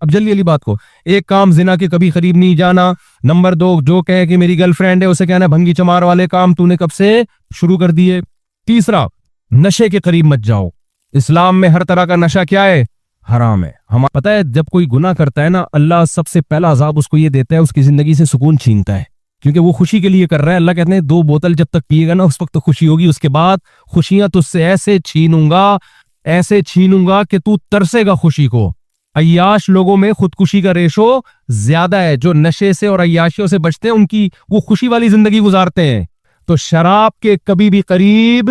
अब जल्दी जल्दी बात को, एक काम जिना के कभी करीब नहीं जाना। नंबर 2, जो कहे कि मेरी गर्लफ्रेंड है उसे कहना भंगी चमार वाले काम तूने कब से शुरू कर दिए। तीसरा, नशे के करीब मत जाओ। इस्लाम में हर तरह का नशा क्या है, हराम है। हम पता है जब कोई गुनाह करता है ना, अल्लाह सबसे पहला अजाब उसको ये देता है, उसकी जिंदगी से सुकून छीनता है, क्योंकि वो खुशी के लिए कर रहा है। अल्लाह कहते हैं 2 बोतल जब तक पिएगा ना उस वक्त तो खुशी होगी, उसके बाद खुशियां तुझसे ऐसे छीनूंगा कि तू तरसेगा खुशी को। अय्याश लोगों में खुदकुशी का रेशो ज्यादा है, जो नशे से और अय्याशियों से बचते हैं उनकी वो खुशी वाली जिंदगी गुजारते हैं। तो शराब के कभी भी करीब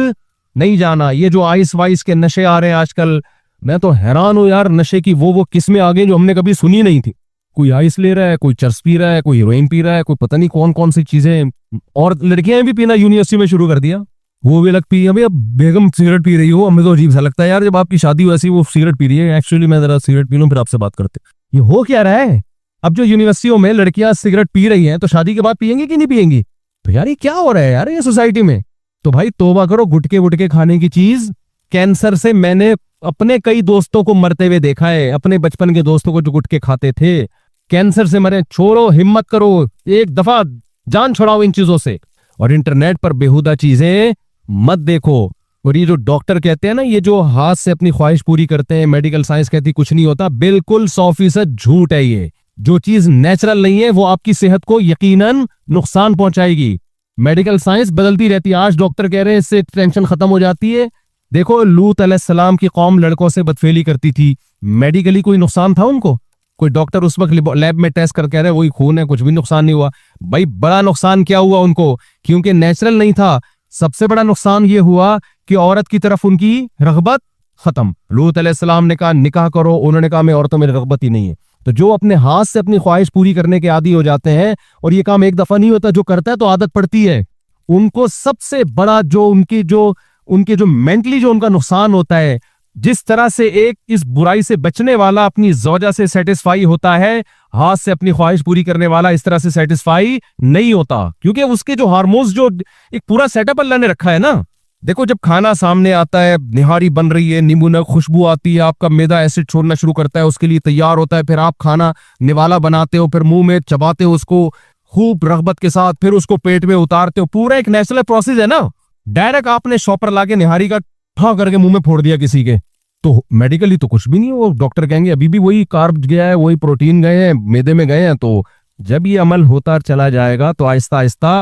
नहीं जाना। ये जो आइस वाइस के नशे आ रहे हैं आजकल, मैं तो हैरान हूं यार, नशे की वो किस्में आ गई जो हमने कभी सुनी नहीं थी। कोई आइस ले रहा है, कोई चर्स पी रहा है, कोई हीरोइन पी रहा है, कोई पता नहीं कौन कौन सी चीजें, और लड़कियां भी पीना यूनिवर्सिटी में शुरू कर दिया। वो भी अलग पी, अभी अब बेगम सिगरेट पी रही हो, हमें तो अजीब सा लगता है यार, जब आपकी शादी हो ऐसी वो सिगरेट पी रही है। एक्चुअली मैं जरा सिगरेट पी लूं फिर आपसे बात करते। ये हो क्या रहा है? अब जो यूनिवर्सिटियों में लड़कियां सिगरेट पी रही हैं तो शादी के बाद पियेंगी कि नहीं पियेंगी? तो यार ये क्या हो रहा है यार ये सोसाइटी में? तो भाई तौबा करो, गुटके वुटके खाने की चीज। कैंसर से मैंने अपने कई दोस्तों को मरते हुए देखा है, अपने बचपन के दोस्तों को जो गुटके खाते थे कैंसर से मरे। छोड़ो, हिम्मत करो, एक दफा जान छुड़ाओ इन चीजों से। और इंटरनेट पर बेहुदा चीजें मत देखो। और ये जो डॉक्टर कहते हैं ना, ये जो हाथ से अपनी ख्वाहिश पूरी करते हैं, मेडिकल साइंस कहती कुछ नहीं होता, बिल्कुल 100% झूठ है। ये जो चीज नेचुरल नहीं है वो आपकी सेहत को यकीनन नुकसान पहुंचाएगी। मेडिकल साइंस बदलती रहती है। आज डॉक्टर कह रहे हैं इससे टेंशन खत्म हो जाती है। देखो लूत अलैहिस्सलाम की कौम लड़कों से बदफेली करती थी, मेडिकली कोई नुकसान था उनको? कोई डॉक्टर उस वक्त लैब में टेस्ट कर कह रहे वही खून है, कुछ भी नुकसान नहीं हुआ। भाई बड़ा नुकसान क्या हुआ उनको? क्योंकि नेचुरल नहीं था। सबसे बड़ा नुकसान ये हुआ कि औरत की तरफ उनकी रगबत खत्म। लूत अलैहिस्सलाम ने कहा निकाह करो, उन्होंने कहा मैं औरतों में रगबत ही नहीं है। तो जो अपने हाथ से अपनी ख्वाहिश पूरी करने के आदी हो जाते हैं, और ये काम एक दफा नहीं होता, जो करता है तो आदत पड़ती है, उनको सबसे बड़ा जो उनके जो मेंटली जो उनका नुकसान होता है, जिस तरह से एक इस बुराई से बचने वाला अपनी ज़ौजा से सेटिस्फाई होता है, हाथ से अपनी ख्वाहिश पूरी करने वाला इस तरह से सेटिस्फाई नहीं होता, क्योंकि उसके जो हार्मोन्स, जो एक पूरा सेटअप अल्लाह ने रखा है ना। देखो जब खाना सामने आता है, निहारी बन रही है, नींबू न खुशबू आती है, आपका मैदा एसिड छोड़ना शुरू करता है, उसके लिए तैयार होता है, फिर आप खाना निवाला बनाते हो, फिर मुंह में चबाते हो उसको खूब रगबत के साथ, फिर उसको पेट में उतारते हो। पूरा एक नेचुरल प्रोसेस है ना। डायरेक्ट आपने शॉपर लाके निहारी का ठा करके मुंह में फोड़ दिया किसी के, तो मेडिकली तो कुछ भी नहीं है। वो डॉक्टर कहेंगे अभी भी वही कार्ब गया है, वही प्रोटीन गए हैं, मैदे में गए हैं। तो जब ये अमल होता चला जाएगा तो आहिस्ता आहिस्ता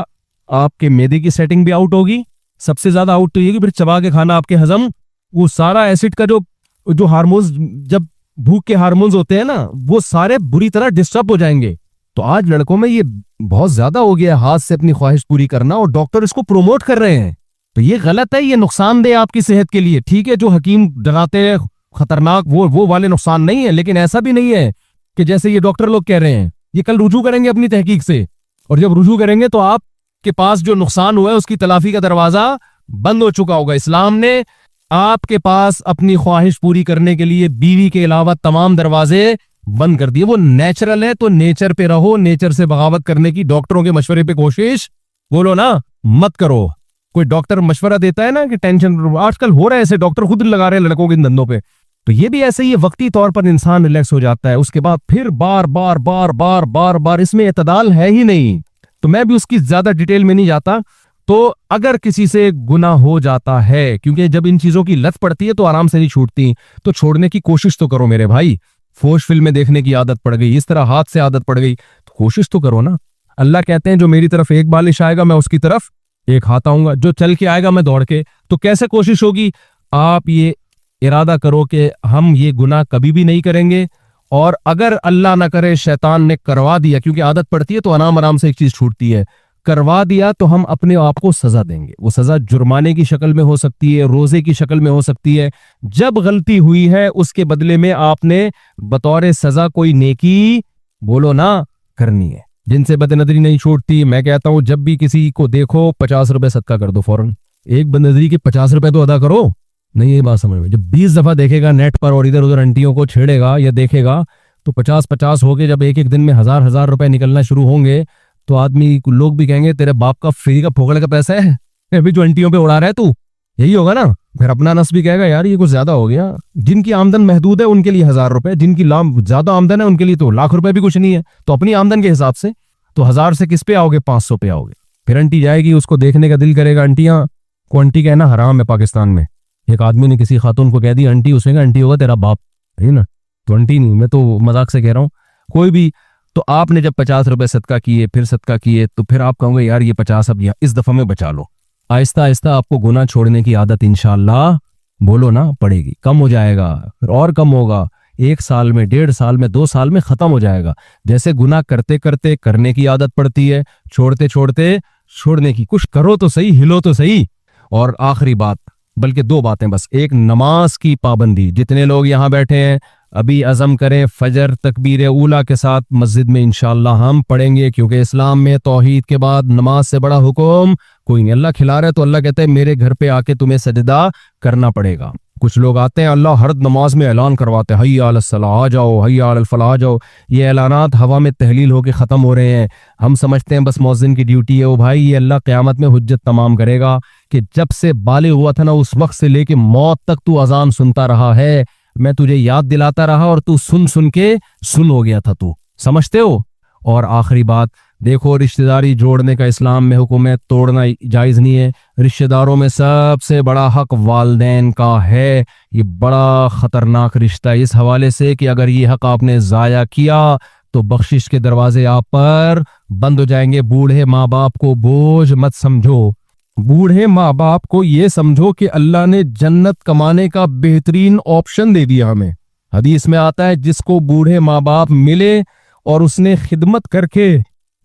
आपके मैदे की सेटिंग भी आउट होगी। सबसे ज्यादा आउट तो ये फिर चबा के खाना आपके हजम, वो सारा एसिड का जो हार्मोन्स, जब भूख के हार्मोन्स होते हैं ना, वो सारे बुरी तरह डिस्टर्ब हो जाएंगे। तो आज लड़कों में ये बहुत ज्यादा हो गया है, हाथ से अपनी ख्वाहिश पूरी करना, और डॉक्टर इसको प्रोमोट कर रहे हैं। तो ये गलत है, ये नुकसानदेह आपकी सेहत के लिए। ठीक है जो हकीम डराते हैं खतरनाक, वो वाले नुकसान नहीं है, लेकिन ऐसा भी नहीं है कि जैसे ये डॉक्टर लोग कह रहे हैं। ये कल रुजू करेंगे अपनी तहकीक से, और जब रुजू करेंगे तो आपके पास जो नुकसान हुआ है उसकी तलाफी का दरवाजा बंद हो चुका होगा। इस्लाम ने आपके पास अपनी ख्वाहिश पूरी करने के लिए बीवी के अलावा तमाम दरवाजे बंद कर दिए। वो नेचुरल है तो नेचर पे रहो, नेचर से बगावत करने की डॉक्टरों के मशवरे पे कोशिश बोलो ना मत करो। कोई डॉक्टर मशवरा देता है ना कि टेंशन, आजकल हो रहा है ऐसे, डॉक्टर खुद लगा रहे हैं लड़कों के धंधों पे। तो ये भी ऐसे ही वक्ती तौर पर इंसान रिलैक्स हो जाता है, उसके बाद फिर बार बार बार बार बार बार इसमें एतदाल है ही नहीं। तो मैं भी उसकी ज्यादा डिटेल में नहीं जाता। तो अगर किसी से गुनाह हो जाता है, क्योंकि जब इन चीजों की लत पड़ती है तो आराम से नहीं छूटती, तो छोड़ने की कोशिश तो करो मेरे भाई। फोश फिल्में देखने की आदत पड़ गई, इस तरह हाथ से आदत पड़ गई, तो कोशिश तो करो ना। अल्लाह कहते हैं जो मेरी तरफ एक बालिश आएगा मैं उसकी तरफ एक हाथ आऊंगा, जो चल के आएगा मैं दौड़ के। तो कैसे कोशिश होगी? आप ये इरादा करो कि हम ये गुनाह कभी भी नहीं करेंगे, और अगर अल्लाह ना करे शैतान ने करवा दिया, क्योंकि आदत पड़ती है तो आराम आराम से एक चीज छूटती है, करवा दिया तो हम अपने आप को सजा देंगे। वो सजा जुर्माने की शक्ल में हो सकती है, रोजे की शक्ल में हो सकती है। जब गलती हुई है उसके बदले में आपने बतौर सजा कोई नेकी बोलो ना करनी है, जिनसे बदनजरी नहीं छूटती। मैं कहता हूं जब भी किसी को देखो 50 रुपए सदका कर दो फौरन। एक बदनजरी के 50 रुपए तो अदा करो। नहीं ये बात समझ में, जब 20 दफा देखेगा नेट पर और इधर उधर आंटियों को छेड़ेगा या देखेगा, तो 50-50 हो गए। जब एक एक दिन में 1000-1000 रुपए निकलना शुरू होंगे तो आदमी लोग भी कहेंगे तेरे बाप का फ्री का फोकड़ का पैसा है अभी जो आंटियों पे उड़ा रहा है तू, यही होगा ना। फिर अपना नस भी कहेगा यार ये कुछ ज्यादा हो गया। जिनकी आमदन महदूद है उनके लिए 1000 रुपए, जिनकी ज्यादा आमदन है उनके लिए तो लाख रुपए भी कुछ नहीं है। तो अपनी आमदन के हिसाब से तो 1000 से किस पे आओगे, 500 पे आओगे। फिर आंटी जाएगी, उसको देखने का दिल करेगा। आंटियां को आंटी कहना हराम है पाकिस्तान में। एक आदमी ने किसी खातून को कह दी आंटी, उसने कहा आंटी होगा तेरा बाप, है ना, तो आंटी नहीं, मैं तो मजाक से कह रहा हूँ। कोई भी, तो आपने जब 50 रुपए सदका किए, फिर सदका किए, तो फिर आप कहोगे यार ये 50 अब इस दफा में बचा लो। आहिस्ता आहिस्ता आपको गुनाह छोड़ने की आदत इंशाअल्लाह, बोलो ना, पड़ेगी। कम हो जाएगा, फिर और कम होगा। 1 साल में, 1.5 साल में, 2 साल में खत्म हो जाएगा। जैसे गुनाह करते करते करने की आदत पड़ती है, छोड़ते छोड़ते छोड़ने की। कुछ करो तो सही, हिलो तो सही। और आखिरी बात, बल्कि 2 बातें बस। एक, नमाज की पाबंदी। जितने लोग यहाँ बैठे हैं अभी अज़म करें फजर तकबीर ऊला के साथ मस्जिद में इंशाअल्लाह हम पढ़ेंगे, क्योंकि इस्लाम में तौहीद के बाद नमाज से बड़ा हुक्म कोई नहीं। अल्लाह खिला रहा है तो अल्लाह कहते हैं मेरे घर पे आके तुम्हें सजदा करना पड़ेगा। कुछ लोग आते हैं, अल्लाह हर नमाज में ऐलान करवाते हैं हय्या अलस सलाह, आ जाओ, हय्या अलल फलाह, आ जाओ। ये ऐलानात हवा में तहलील होके ख़त्म हो रहे हैं। हम समझते हैं बस मौज़िन की ड्यूटी है। वो भाई, ये अल्लाह क़यामत में हुज्जत तमाम करेगा कि जब से बालिग हुआ था ना, उस वक्त से लेके मौत तक तू अजान सुनता रहा है, मैं तुझे याद दिलाता रहा और तू सुन सुन के सुन हो गया था तू, समझते हो। और आखिरी बात, देखो रिश्तेदारी जोड़ने का इस्लाम में हुक्म है, तोड़ना जायज़ नहीं है। रिश्तेदारों में सबसे बड़ा हक वालिदैन का है। ये बड़ा खतरनाक रिश्ता है इस हवाले से कि अगर ये हक आपने ज़ाया किया तो बख्शिश के दरवाजे आप पर बंद हो जाएंगे। बूढ़े माँ बाप को बोझ मत समझो। बूढ़े माँ बाप को ये समझो कि अल्लाह ने जन्नत कमाने का बेहतरीन ऑप्शन दे दिया हमें। हदीस में आता है जिसको बूढ़े माँ बाप मिले और उसने खिदमत करके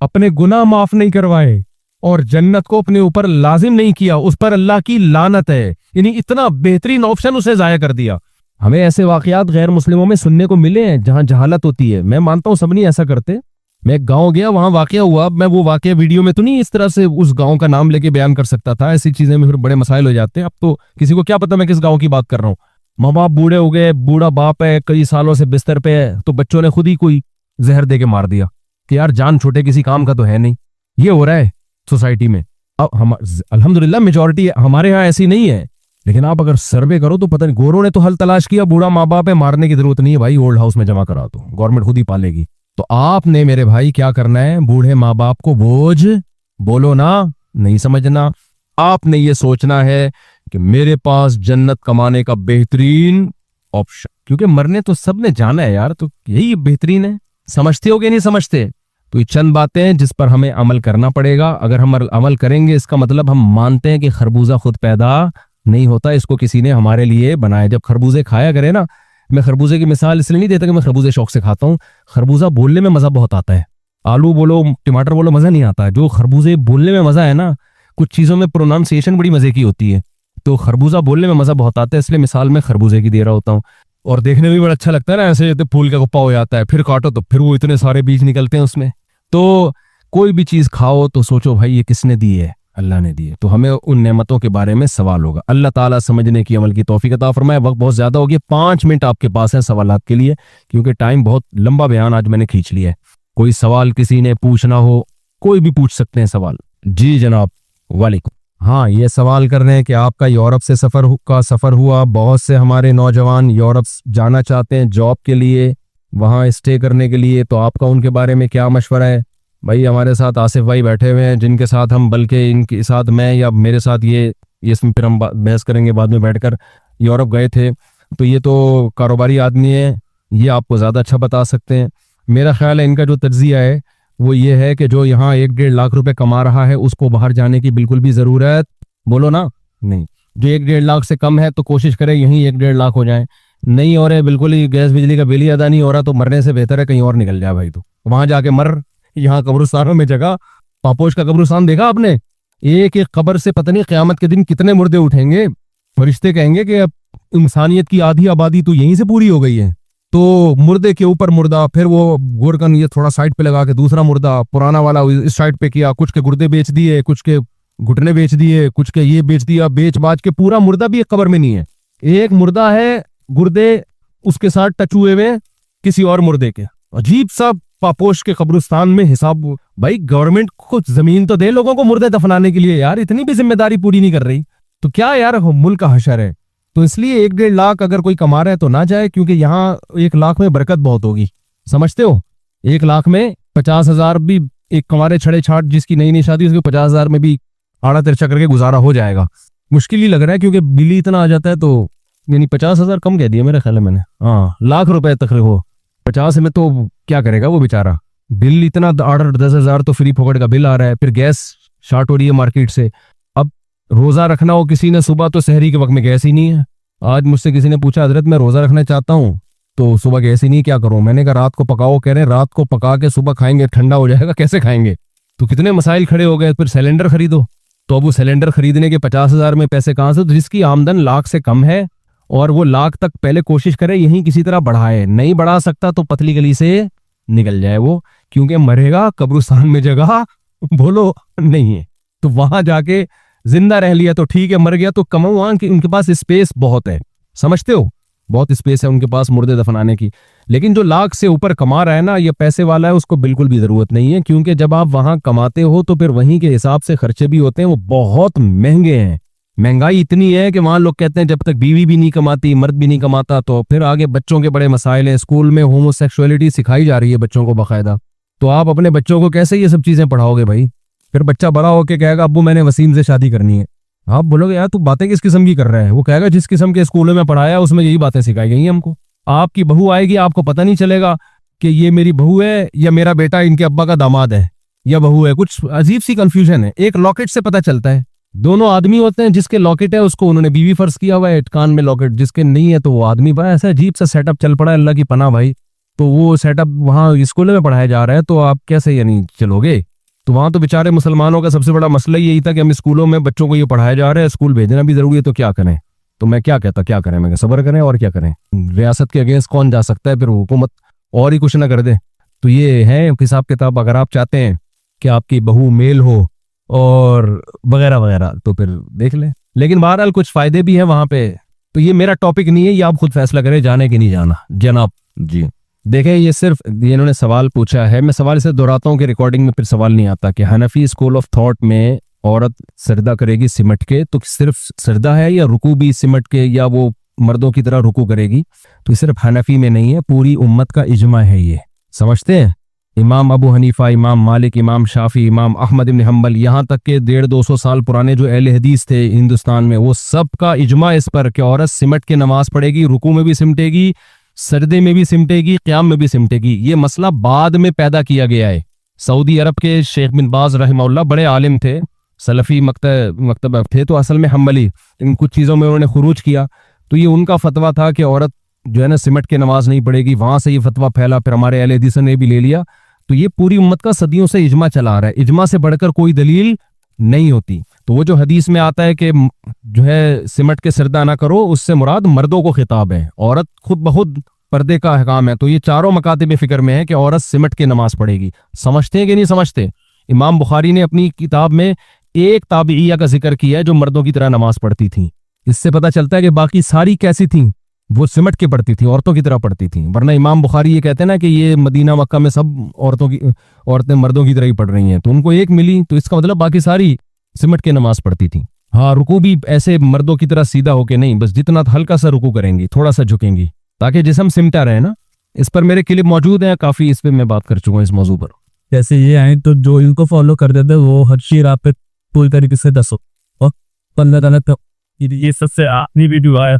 अपने गुनाह माफ नहीं करवाए और जन्नत को अपने ऊपर लाजिम नहीं किया, उस पर अल्लाह की लानत है। यानी इतना बेहतरीन ऑप्शन उसे जाया कर दिया। हमें ऐसे वाकयात गैर मुस्लिमों में सुनने को मिले हैं जहां जहालत होती है। मैं मानता हूं सब नहीं ऐसा करते। मैं गांव गया, वहां वाकया हुआ। मैं वो वाकया वीडियो में तो नहीं इस तरह से उस गांव का नाम लेके बयान कर सकता था, ऐसी चीजें में फिर बड़े मसाइल हो जाते हैं। अब तो किसी को क्या पता मैं किस गांव की बात कर रहा हूँ। माँ बाप बूढ़े हो गए, बूढ़ा बाप है, कई सालों से बिस्तर पे है, तो बच्चों ने खुद ही कोई जहर दे के मार दिया कि यार जान छोटे किसी काम का तो है नहीं। ये हो रहा है सोसाइटी में। अब हम अल्हम्दुलिल्लाह मेजॉरिटी हमारे यहाँ ऐसी नहीं है, लेकिन आप अगर सर्वे करो तो पता नहीं। गोरों ने तो हल तलाश किया, बूढ़ा माँ बाप है, मारने की जरूरत नहीं है भाई, ओल्ड हाउस में जमा करा दो, गवर्नमेंट खुद ही पालेगी। तो आपने मेरे भाई क्या करना है, बूढ़े माँ बाप को बोझ बोलो ना, नहीं समझना। आपने ये सोचना है कि मेरे पास जन्नत कमाने का बेहतरीन ऑप्शन, क्योंकि मरने तो सबने जाना है यार, तो यही बेहतरीन है। समझते हो कि नहीं समझते? तो ये चंद बातें हैं जिस पर हमें अमल करना पड़ेगा। अगर हम अमल करेंगे इसका मतलब हम मानते हैं कि खरबूजा खुद पैदा नहीं होता, इसको किसी ने हमारे लिए बनाया। जब खरबूजे खाया करे ना, मैं खरबूजे की मिसाल इसलिए नहीं देता कि मैं खरबूजे शौक से खाता हूँ। खरबूजा बोलने में मजा बहुत आता है, आलू बोलो टमाटर बोलो मजा नहीं आता है। जो खरबूजे बोलने में मजा है ना, कुछ चीजों में प्रोनाउंसिएशन बड़ी मजे की होती है, तो खरबूजा बोलने में मजा बहुत आता है, इसलिए मिसाल मैं खरबूजे की दे रहा होता हूँ। और देखने में भी बड़ा अच्छा लगता है ना, ऐसे फूल का कुप्पा हो जाता है, फिर काटो तो फिर वो इतने सारे बीज निकलते हैं उसमें। तो कोई भी चीज खाओ तो सोचो भाई ये किसने दी है, अल्लाह ने दी है, तो हमें उन नेमतों के बारे में सवाल होगा। अल्लाह ताला समझने की अमल की तौफीक अता फरमाए। वक्त बहुत ज्यादा हो गया, 5 मिनट आपके पास है सवालात के लिए, क्योंकि टाइम बहुत लंबा बयान आज मैंने खींच लिया है। कोई सवाल किसी ने पूछना हो, कोई भी पूछ सकते हैं सवाल। जी जनाब, वालेकुम। हाँ, ये सवाल कर रहे हैं कि आपका यूरोप से सफर हुआ, बहुत से हमारे नौजवान यूरोप जाना चाहते हैं जॉब के लिए, वहाँ स्टे करने के लिए, तो आपका उनके बारे में क्या मशवरा है? भाई हमारे साथ आसिफ भाई बैठे हुए हैं, जिनके साथ हम, बल्कि इनके साथ मैं या मेरे साथ ये इसमें फिर हम बहस करेंगे बाद में बैठकर, यूरोप गए थे। तो ये तो कारोबारी आदमी है, ये आपको ज़्यादा अच्छा बता सकते हैं। मेरा ख्याल है इनका जो तज्जिया है वो ये है कि जो यहाँ 1-1.5 लाख रुपए कमा रहा है उसको बाहर जाने की बिल्कुल भी ज़रूरत, बोलो ना, नहीं। जो 1-1.5 लाख से कम है तो कोशिश करें यहीं 1-1.5 लाख हो जाए। नहीं हो रहे, बिल्कुल ही गैस बिजली का बिल ही अदा नहीं हो रहा, तो मरने से बेहतर है कहीं और निकल जाए भाई, तो वहां जाके मर। यहाँ कब्रिस्तानों में जगह, पापोश का कब्रिस्तान देखा आपने? एक एक कब्र से पता नहीं क़यामत के दिन कितने मुर्दे उठेंगे। फरिश्ते कहेंगे कि अब इंसानियत की आधी आबादी तो यहीं से पूरी हो गई है, तो मुर्दे के ऊपर मुर्दा, फिर वो गोरकन ये थोड़ा साइड पे लगा के दूसरा मुर्दा, पुराना वाला इस साइड पे किया, कुछ के गुर्दे बेच दिए, कुछ के घुटने बेच दिए, कुछ के ये बेच दिया, बेच बाच के पूरा मुर्दा भी एक कब्र में नहीं है। एक मुर्दा है, गुर्दे उसके साथ टच हुए हुए किसी और मुर्दे के। अजीब सा पापोश के कब्रिस्तान में हिसाब। भाई गवर्नमेंट को जमीन तो दे लोगों को मुर्दे दफनाने के लिए यार, इतनी भी जिम्मेदारी पूरी नहीं कर रही, तो क्या यार मुल्क का हशर है। तो इसलिए 1-1.5 लाख अगर कोई कमा रहा है तो ना जाए, क्योंकि यहाँ 1 लाख में बरकत बहुत होगी, समझते हो। 1 लाख में 50,000 भी एक कमारे छड़े छाट जिसकी नई नई शादी, उसके 50,000 में भी आड़ा तिरछा करके गुजारा हो जाएगा। मुश्किल ही लग रहा है क्योंकि बिल ही इतना आ जाता है, तो यानी 50,000 कम कह दिया मेरे ख्याल में मैंने, हाँ ₹1,00,000 तक हो। 50 में तो क्या करेगा वो बेचारा, बिल इतना 8-10 हज़ार तो फ्री फोकट का बिल आ रहा है, फिर गैस शार्ट हो रही है मार्केट से। अब रोजा रखना हो किसी ने सुबह, तो सहरी के वक्त में गैस ही नहीं है। आज मुझसे किसी ने पूछा, हजरत मैं रोजा रखना चाहता हूँ तो सुबह गैस ही नहीं, क्या करूं। मैंने कहा रात को पकाओ, कह रहे हैं रात को पका के सुबह खाएंगे ठंडा हो जाएगा, कैसे खाएंगे। तो कितने मसाइल खड़े हो गए। फिर सिलेंडर खरीदो, तो अब वो सिलेंडर खरीदने के 50,000 में पैसे कहां से, तो जिसकी आमदन लाख से कम है और वो लाख तक पहले कोशिश करे यहीं किसी तरह बढ़ाए, नहीं बढ़ा सकता तो पतली गली से निकल जाए वो, क्योंकि मरेगा कब्रिस्तान में जगह बोलो नहीं है। तो वहां जाके जिंदा रह लिया तो ठीक है, मर गया तो कमाओ, वहां उनके पास स्पेस बहुत है, समझते हो, बहुत स्पेस है उनके पास मुर्दे दफनाने की। लेकिन जो लाख से ऊपर कमा रहा है ना, ये पैसे वाला है, उसको बिल्कुल भी जरूरत नहीं है, क्योंकि जब आप वहां कमाते हो तो फिर वहीं के हिसाब से खर्चे भी होते हैं, वो बहुत महंगे हैं। महंगाई इतनी है कि वहां लोग कहते हैं जब तक बीवी भी नहीं कमाती, मर्द भी नहीं कमाता, तो फिर आगे बच्चों के बड़े मसाइल हैं। स्कूल में होमोसेक्सुअलिटी सिखाई जा रही है बच्चों को बाकायदा, तो आप अपने बच्चों को कैसे ये सब चीजें पढ़ाओगे भाई। फिर बच्चा बड़ा होकर कहेगा अब्बू मैंने वसीम से शादी करनी है, आप बोलोगे यार तू बातें किस किस्म की कर रहा है, वो कहेगा जिस किस्म के स्कूलों में पढ़ाया उसमें यही बातें सिखाई गई हैं हमको। आपकी बहू आएगी, आपको पता नहीं चलेगा कि ये मेरी बहू है या मेरा बेटा इनके अब्बा का दामाद है या बहू है, कुछ अजीब सी कंफ्यूजन है। एक लॉकेट से पता चलता है, दोनों आदमी होते हैं, जिसके लॉकेट है उसको उन्होंने बीवी फर्ज किया हुआ है, कान में लॉकेट, जिसके नहीं है तो वो आदमी। भाई ऐसा अजीब सा सेटअप चल पड़ा है, अल्लाह की पनाह भाई। तो वो सेटअप वहां स्कूल में पढ़ाया जा रहा है, तो आप कैसे यानी चलोगे। तो वहां तो बेचारे मुसलमानों का सबसे बड़ा मसला यही था कि हम स्कूलों में बच्चों को ये पढ़ाया जा रहा है, स्कूल भेजना भी जरूरी है, तो क्या करें। तो मैं क्या कहता, क्या करें, मैं सब्र करें और क्या करें। रियासत के अगेंस्ट कौन जा सकता है, फिर हुकूमत और ही कुछ ना कर दे। तो ये है हिसाब किताब। अगर आप चाहते हैं कि आपकी बहू मेल हो और वगैरह वगैरह तो फिर देख लें, लेकिन बहरहाल कुछ फायदे भी हैं वहां पे। तो ये मेरा टॉपिक नहीं है, ये आप खुद फैसला करें जाने की नहीं जाना जनाब जी। देखें ये सिर्फ ये इन्होंने सवाल पूछा है, मैं सवाल इसे दोहराता हूँ कि रिकॉर्डिंग में फिर सवाल नहीं आता कि हनफी स्कूल ऑफ थॉट में औरत सजदा करेगी सिमट के, तो सिर्फ सजदा है या रुकू भी सिमट के, या वो मर्दों की तरह रुकू करेगी। तो सिर्फ हनफी में नहीं है, पूरी उम्मत का इजमा है ये, समझते हैं। इमाम अबू हनीफा, इमाम मालिक, इमाम शाफी, इमाम अहमद इब्न हम्बल, यहाँ तक के 150-200 साल पुराने जो अहले हदीस थे हिंदुस्तान में, वो सब का इजमा इस पर कि औरत सिमट के नमाज पढ़ेगी, रुकू में भी सिमटेगी, सर्दे में भी सिमटेगी, क़याम में भी सिमटेगी। ये मसला बाद में पैदा किया गया है। सऊदी अरब के शेख बिन बाज रहमहुल्लाह बड़े आलिम थे, सलफ़ी मकतब थे, तो असल में हम्बली, इन कुछ चीज़ों में उन्होंने खुरूज किया। तो ये उनका फतवा था कि औरत जो है ना सिमट के नमाज नहीं पढ़ेगी, वहां से ये फतवा फैला, फिर हमारे अहले हदीस ने भी ले लिया। तो ये पूरी उम्मत का सदियों से इजमा चला आ रहा है, इजमा से बढ़कर कोई दलील नहीं होती। तो वो जो हदीस में आता है कि जो है सिमट के सरदा ना करो, उससे मुराद मर्दों को खिताब है, औरत खुद बहुत पर्दे का अहकाम है। तो ये चारों मकातिब फिक्र में है कि औरत सिमट के नमाज पढ़ेगी। समझते हैं कि नहीं समझते। इमाम बुखारी ने अपनी किताब में एक ताबिइया का जिक्र किया है जो मर्दों की तरह नमाज पढ़ती थी। इससे पता चलता है कि बाकी सारी कैसी थी, वो सिमट के पढ़ती थी, औरतों की तरह पढ़ती थी। वरना इमाम बुखारी ये कहते हैं ना कि ये मदीना मक्का में सब औरतें मर्दों की तरह ही पढ़ रही हैं, तो उनको एक मिली, तो इसका मतलब बाकी सारी सिमट के नमाज पढ़ती थी। हाँ, रुकू भी ऐसे मर्दों की तरह सीधा होके नहीं, बस जितना हल्का सा रुकू करेंगी, थोड़ा सा झुकेंगी, ताकि जिस्म सिमटा रहे ना। इस पर मेरे क्लिप मौजूद हैं काफी, इस पे मैं बात कर चुका हूँ इस मौजू पर। जैसे ये आए तो जो इनको फॉलो कर देते वो हर चीज आप पे पूरी तरीके से दसो और 15 तक ये सबसे आखिरी वीडियो आया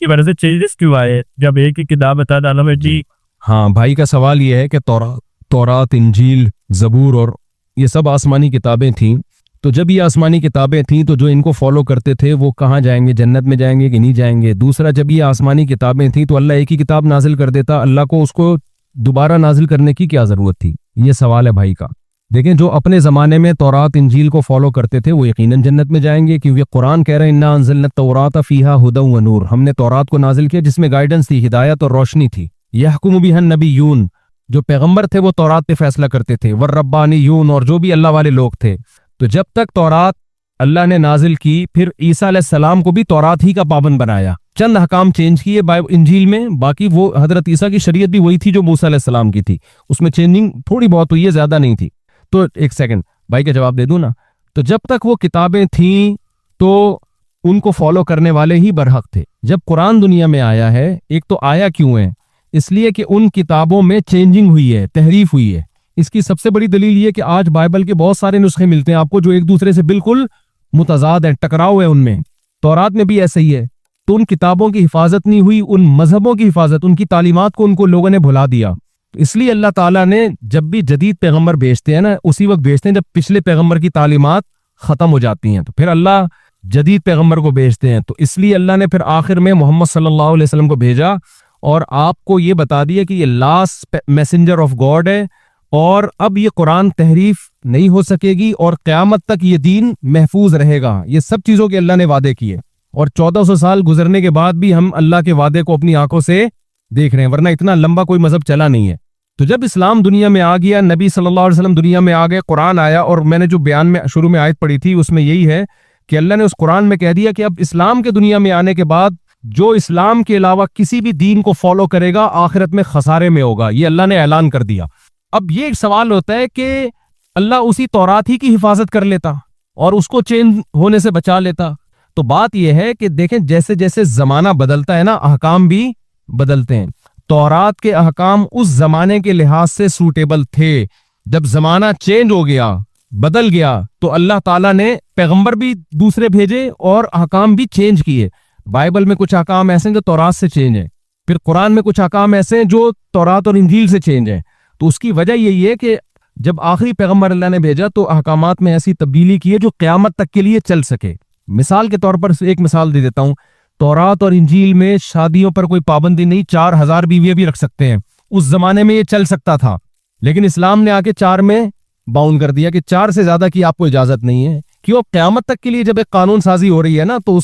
की वजह से चेंजेस क्यों आए जब एक ही किताब बता डाला में जी। हाँ, भाई का सवाल ये है कि तौरात, इंजील, जबूर और ये सब आसमानी किताबें थीं, तो जब ये आसमानी किताबें थीं तो जो इनको फॉलो करते थे वो कहाँ जाएंगे, जन्नत में जाएंगे कि नहीं जाएंगे। दूसरा, जब ये आसमानी किताबें थीं तो अल्लाह एक ही किताब नाजिल कर देता, अल्लाह को उसको दोबारा नाजिल करने की क्या जरूरत थी। ये सवाल है भाई का। देखें, जो अपने ज़माने में तौरात इंजील को फॉलो करते थे वो यकीनन जन्नत में जाएंगे, क्योंकि कुरान कह रहे हैं इन्ना अंज़लना तौरात फ़ीहा हुदन व नूर, हमने तौरात को नाजिल किया जिसमें गाइडेंस थी, हिदायत और रोशनी थी। यहकुमु बिहन नबिय्यून, जो पैगंबर थे वो तौरात पे फैसला करते थे, वर रब्बानियून, और जो भी अल्लाह वाले लोग थे। तो जब तक तौरात अल्लाह ने नाजिल की, फिर ईसा अलैहिस्सलाम को भी तौरात ही का पाबंद बनाया, चंद हकाम चेंज किए इंजील में, बाकी वो हजरत ईसा की शरीयत भी वही थी जो मूसा अलैहिस्सलाम की थी, उसमें चेंजिंग थोड़ी बहुत हुई है, ज्यादा नहीं थी। तो एक सेकंड भाई का जवाब दे दूं ना, तो जब तक वो किताबें थीं तो उनको फॉलो करने वाले ही बरहक थे। जब कुरान दुनिया में आया है, एक तो आया क्यों है, इसलिए कि उन किताबों में चेंजिंग हुई है, तहरीफ हुई है। इसकी सबसे बड़ी दलील ये कि आज बाइबल के बहुत सारे नुस्खे मिलते हैं आपको जो एक दूसरे से बिल्कुल मुतजाद है, टकराव है उनमें। तौरात में भी ऐसा ही है। तो उन किताबों की हिफाजत नहीं हुई, उन मजहबों की हिफाजत, उनकी तालीमात को उनको लोगों ने भुला दिया। इसलिए अल्लाह ताला ने जब भी जदीद पैगंबर भेजते हैं ना, उसी वक्त भेजते हैं जब पिछले पैगंबर की तालीमात खत्म हो जाती हैं, तो फिर अल्लाह जदीद पैगंबर को भेजते हैं। तो इसलिए अल्लाह ने फिर आखिर में मोहम्मद सल्लल्लाहु अलैहि वसल्लम को भेजा और आपको ये बता दिया कि ये लास्ट मैसेंजर ऑफ गॉड है और अब ये कुरान तहरीफ नहीं हो सकेगी और क़यामत तक ये दीन महफूज रहेगा। ये सब चीजों के अल्लाह ने वादे किए और 1400 साल गुजरने के बाद भी हम अल्लाह के वादे को अपनी आंखों से देख रहे हैं, वरना इतना लंबा कोई मजहब चला नहीं है। तो जब इस्लाम दुनिया में आ गया, नबी सल्लल्लाहु अलैहि वसल्लम दुनिया में आ गए, कुरान आया, और मैंने जो बयान में शुरू में आयत पढ़ी थी उसमें यही है कि अल्लाह ने उस कुरान में कह दिया कि अब इस्लाम के दुनिया में आने के बाद जो इस्लाम के अलावा किसी भी दीन को फॉलो करेगा आखिरत में खसारे में होगा। ये अल्लाह ने ऐलान कर दिया। अब ये एक सवाल होता है कि अल्लाह उसी तौरात ही की हिफाजत कर लेता और उसको चेंज होने से बचा लेता। तो बात यह है कि देखें जैसे जैसे जमाना बदलता है ना, अहकाम भी बदलते हैं। तौरात के अहकाम उस जमाने के लिहाज से सूटेबल थे। जब जमाना चेंज हो गया, बदल गया, तो अल्लाह ताला ने पैगंबर भी दूसरे भेजे और अहकाम भी चेंज किए। बाइबल में कुछ अहकाम ऐसे हैं जो तौरात से चेंज है, फिर कुरान में कुछ अहकाम ऐसे हैं जो तौरात और इंजील से चेंज है। तो उसकी वजह यही है कि जब आखिरी पैगंबर अल्लाह ने भेजा तो अहकामात में ऐसी तब्दीली की है जो क़यामत तक के लिए चल सके। मिसाल के तौर पर एक मिसाल दे देता हूं, तौरात और इंजील में शादियों पर कोई पाबंदी नहीं, 4000 बीवियां भी रख सकते हैं। उस जमाने में ये चल सकता था, लेकिन इस्लाम ने आके 4 में बाउंड कर दिया कि 4 से ज्यादा की आपको इजाजत नहीं है। क्यों? क़यामत तक के लिए जब एक कानून साजी हो रही है ना, तो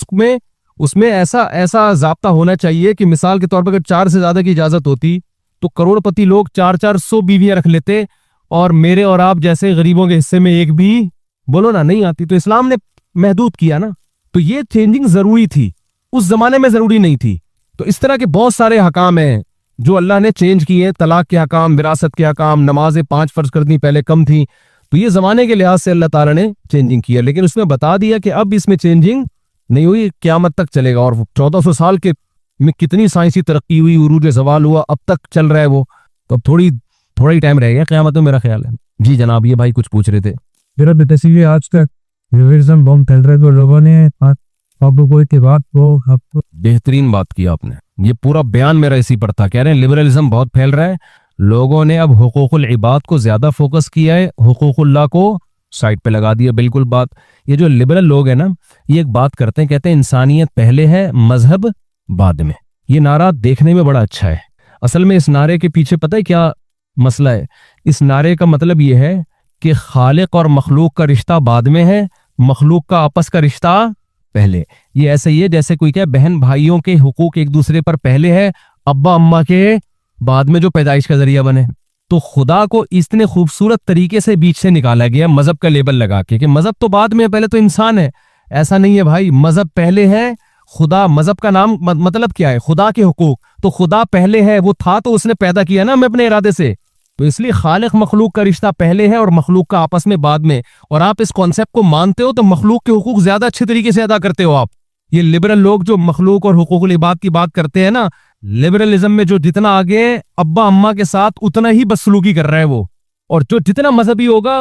उसमें ऐसा जाब्ता होना चाहिए कि मिसाल के तौर पर अगर 4 से ज्यादा की इजाजत होती तो करोड़पति लोग 400 बीवियां रख लेते और मेरे और आप जैसे गरीबों के हिस्से में एक भी बोलो ना नहीं आती। तो इस्लाम ने महदूद किया ना, तो ये चेंजिंग जरूरी थी, उस जमाने में जरूरी नहीं थी। तो इस तरह के बहुत सारे हकाम हैं जो अल्लाह ने चेंज किए। तलाक के हकाम, विरासत के हकाम, नमाजें 5 फर्ज कर दी, पहले कम थी। तो ये जमाने के लिहाज से अल्लाह ताला ने चेंजिंग किया, लेकिन उसमें बता दिया कि अब इसमें चेंजिंग नहीं हुई, क़यामत तक चलेगा। और 1400 साल के में कितनी साइंसी तरक्की हुई, उरूज जवाल हुआ, अब तक चल रहा है वो। तो अब थोड़ा ही टाइम रह गया क़यामत में, मेरा ख्याल है। जी जनाब, ये भाई कुछ पूछ रहे थे। मेरा बेतसीबी आज तक रिविजन बम फैल रहे, तो लोगों ने कोई के बाद वो बेहतरीन बात की आपने। ये पूरा बयान मेरा इसी पर था। कह रहे हैं लिबरलिज्म बहुत फैल रहा है, लोगों ने अब हुकूकुल इबाद को ज्यादा फोकस किया है, हुकूकुल्लाह को साइड पे लगा दिया। बिल्कुल बात, ये जो लिबरल लोग हैं ना, ये एक बात करते हैं, कहते हैं इंसानियत पहले है, मजहब बाद में। ये नारा देखने में बड़ा अच्छा है। असल में इस नारे के पीछे पता है क्या मसला है? इस नारे का मतलब ये है कि खालिक और मखलूक का रिश्ता बाद में है, मखलूक का आपस का रिश्ता पहले। ये ऐसे ही है जैसे कोई कहे बहन भाइयों के हुकूक एक दूसरे पर पहले है, अब्बा अम्मा के बाद में जो पैदाइश का जरिया बने। तो खुदा को इतने खूबसूरत तरीके से बीच से निकाला गया मजहब का लेबल लगा के कि मजहब तो बाद में है, पहले तो इंसान है। ऐसा नहीं है भाई, मजहब पहले है, खुदा। मजहब का नाम मतलब क्या है? खुदा के हुकूक। तो खुदा पहले है, वो था तो उसने पैदा किया ना हमें अपने इरादे से। तो इसलिए खालिक मखलूक का रिश्ता पहले है और मखलूक का आपस में बाद में। और आप इस कॉन्सेप्ट को मानते हो तो मखलूक के हुकूक ज्यादा अच्छे तरीके से अदा करते हो आप। ये लिबरल लोग जो मखलूक और हुकूकुल इबाद की बात करते हैं ना, लिबरलिज्म में जो जितना आगे अब्बा अम्मा के साथ उतना ही बदसलूकी कर रहा है वो, और जो जितना मजहबी होगा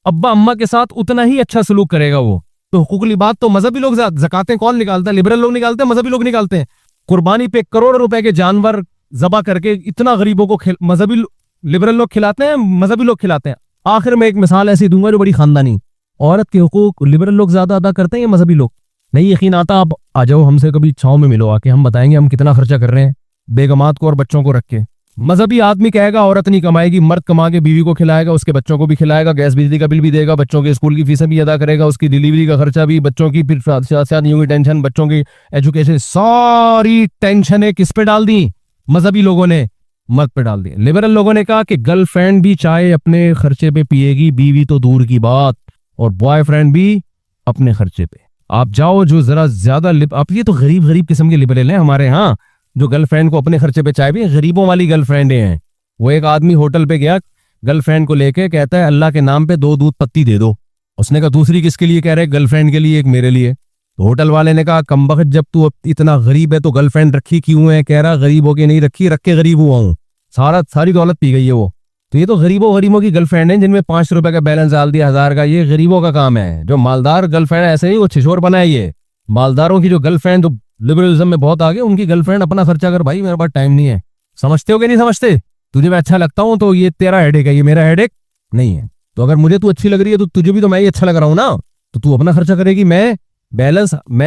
अब्बा अम्मा के साथ उतना ही अच्छा सलूक करेगा वो। तो हुकूकुल इबाद तो मजहबी लोग, ज़कातें कौन निकालता है? लिबरल लोग निकालते हैं, मजहबी लोग निकालते हैं। कुर्बानी पे करोड़ों रुपए के जानवर जबा करके इतना गरीबों को मजहबी लिबरल लोग खिलाते हैं, मजहबी लोग खिलाते हैं। आखिर में एक मिसाल ऐसी दूंगा जो बड़ी खानदानी। औरत के हुकूक लिबरल लोग ज्यादा अदा करते हैं या मजहबी लोग? नहीं यकीन आता, आप आ जाओ हमसे कभी छांव में मिलो आके, हम बताएंगे हम कितना खर्चा कर रहे हैं बेगमात को और बच्चों को रख के। मजहबी आदमी कहेगा औरत नहीं कमाएगी, मर्द कमा के बीवी को खिलाएगा, उसके बच्चों को भी खिलाएगा, गैस बिजली का बिल भी देगा, बच्चों के स्कूल की फीसें भी अदा करेगा, उसकी डिलीवरी का खर्चा भी, बच्चों की फिर शादियों की टेंशन, बच्चों की एजुकेशन, सारी टेंशनें किस पे डाल दी? मजहबी लोगों ने मर्द पे डाल दी। लिबरल लोगों ने कहा कि गर्लफ्रेंड भी चाहे अपने खर्चे पे पिएगी, बीवी तो दूर की बात, और बॉयफ्रेंड भी अपने खर्चे पे। आप जाओ जो जरा ज्यादा आप, ये तो गरीब किस्म के लिबरल हैं हमारे यहाँ, जो गर्लफ्रेंड को अपने खर्चे पे चाय भी, गरीबों वाली गर्लफ्रेंडें हैं। वो एक आदमी होटल पे गया गर्लफ्रेंड को लेके, कहता है अल्लाह के नाम पे 2 दूध पत्ती दे दो। उसने कहा दूसरी किसके लिए? कह रहे गर्लफ्रेंड के लिए, एक मेरे लिए। तो होटल वाले ने कहा कमबख्त जब तू इतना गरीब है तो गर्लफ्रेंड रखी क्यों है? कह रहा गरीब होके नहीं रखी, रख के गरीब हुआ हूँ। सारी दौलत पी गई है वो। तो ये तो गरीबों की गर्लफ्रेंड है जिनमें 5 रुपए का बैलेंस डाल दिया 1000 का। ये गरीबों का काम है। जो मालदार गर्लफ्रेंड ऐसे ही वो छिछोर बनाए। ये मालदारों की जो गर्लफ्रेंड जो लिबरलिज्म में बहुत आगे, उनकी गर्लफ्रेंड अपना खर्चा कर भाई, मेरे पास टाइम नहीं है। समझते हो कि नहीं समझते? तुझे मैं अच्छा लगता हूँ तो ये तेरा हेडेक है, ये मेरा हेडेक नहीं है। तो अगर मुझे तू अच्छी लग रही है तो तुझे भी तो मैं ही अच्छा लग रहा हूँ ना। तो तू अपना खर्चा करेगी, मैं